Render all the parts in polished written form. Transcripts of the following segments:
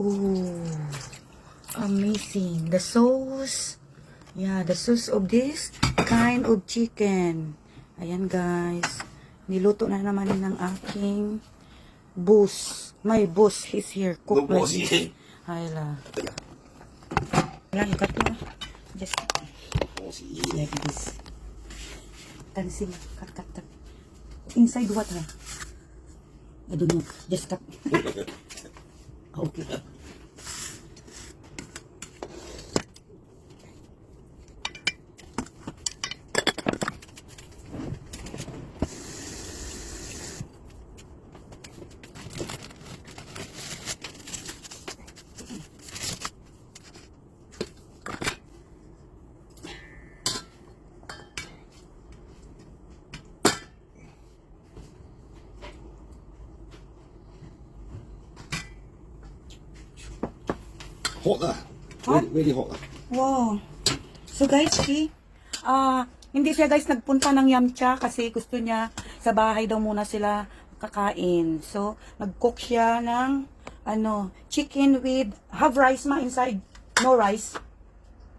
Oh, amazing. The sauce. Yeah, the sauce of this kind of chicken. Ayan guys. Niluto na naman ng aking boss. My boss is here. Cook No like boss. this. Hayla. Wala, ikat mo. Just like this. Tansing. Cut. Inside what, ha? I don't know. Just cut. Okay. Hot na. Hot? Really hot na. Wow. So guys, see? Hindi siya guys nagpunta ng Yamcha kasi gusto niya sa bahay daw muna sila kakain. So, nag-cook siya ng chicken with have rice ma inside. No rice.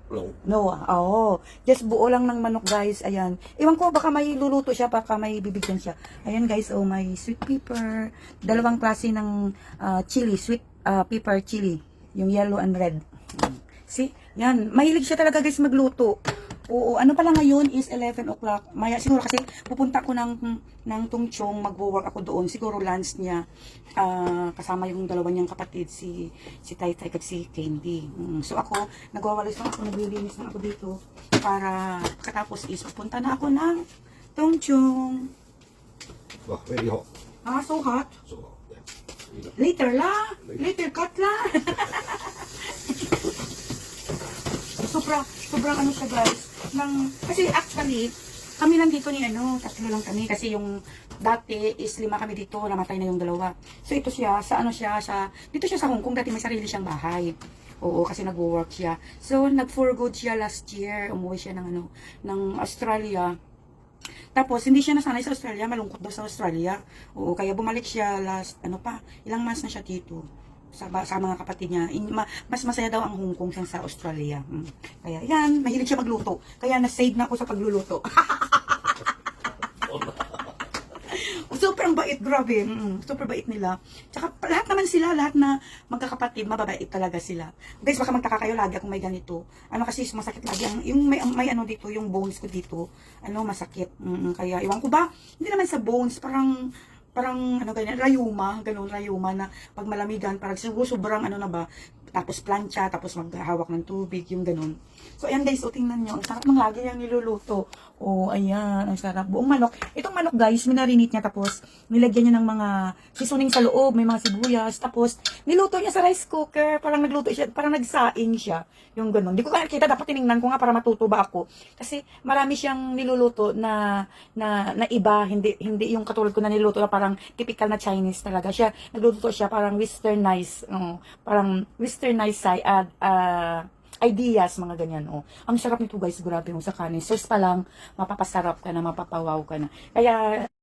No. No. Oh, just buo lang ng manok guys. Ayan. Iwan ko baka may luluto siya, baka may bibigyan siya. Ayan guys, oh may sweet pepper, dalawang klase ng chili, sweet pepper chili. Yung yellow and red. See? Yan. Mahilig siya talaga guys magluto. Oo. Ano pala ngayon is 11 o'clock. Maya, siguro kasi pupunta ko ng Tungchong. Magwo-work ako doon. Siguro lunch niya. Kasama yung dalawa niyang kapatid. Si Tai Tai at si Candy. So ako, nagwawalis lang ako. Naglilinis lang ako dito. Para katapos is pupunta na ako ng Tungchong. Oh, very hot. So hot. So hot. Yeah. Later la. Later cut la. Sobrang ano siya guys. Kasi actually, kami lang dito ni tatlo lang kami. Kasi yung dati is 5 kami dito, namatay na yung 2. So ito siya, dito siya sa Hong Kong, dati may sarili siyang bahay. Oo, kasi nag-work siya. So, nag-for good siya last year. Umuwi siya ng Australia. Tapos, hindi siya nasanay sa Australia. Malungkot daw sa Australia. Oo, kaya bumalik siya last, ilang months na siya dito. Sa mga kapatid niya. Mas masaya daw ang Hong Kong sa Australia. Kaya, yan, mahilig siya magluto. Kaya, na-save na ako sa pagluluto. Sobrang bait, grabe. Super bait nila. Tsaka, lahat naman sila, lahat na magkakapatid, mababait talaga sila. Guys, baka magtaka kayo lagi kung may ganito. Kasi masakit lagi. Yung may dito, yung bones ko dito, masakit. Kaya, iwan ko ba, hindi naman sa bones, parang ganyan, rayuma na pag malamigan, parang sobrang na ba, tapos plancha, tapos maghahawak ng tubig, yung ganun. So, ayan guys, tingnan nyo, ang sarap ng lagi niyang niluluto. Ayan, ang sarap. Buong manok. Itong manok guys, minarinate niya, tapos nilagyan niya ng mga seasoning sa loob, may mga sibuyas, tapos niluto niya sa rice cooker, parang nagluto siya, parang nagsaing siya, yung ganun. Di ko nakita, dapat tiningnan ko nga para matuto ba ako. Kasi marami siyang niluluto na iba, hindi yung katulad ko na niluto na parang typical na Chinese talaga. Nagluto siya parang westernized, parang westernized ideas, mga ganyan. Ang sarap nito guys, grabe sa kanin. Sauce pa lang, mapapasarap ka na, mapapawaw ka na. Kaya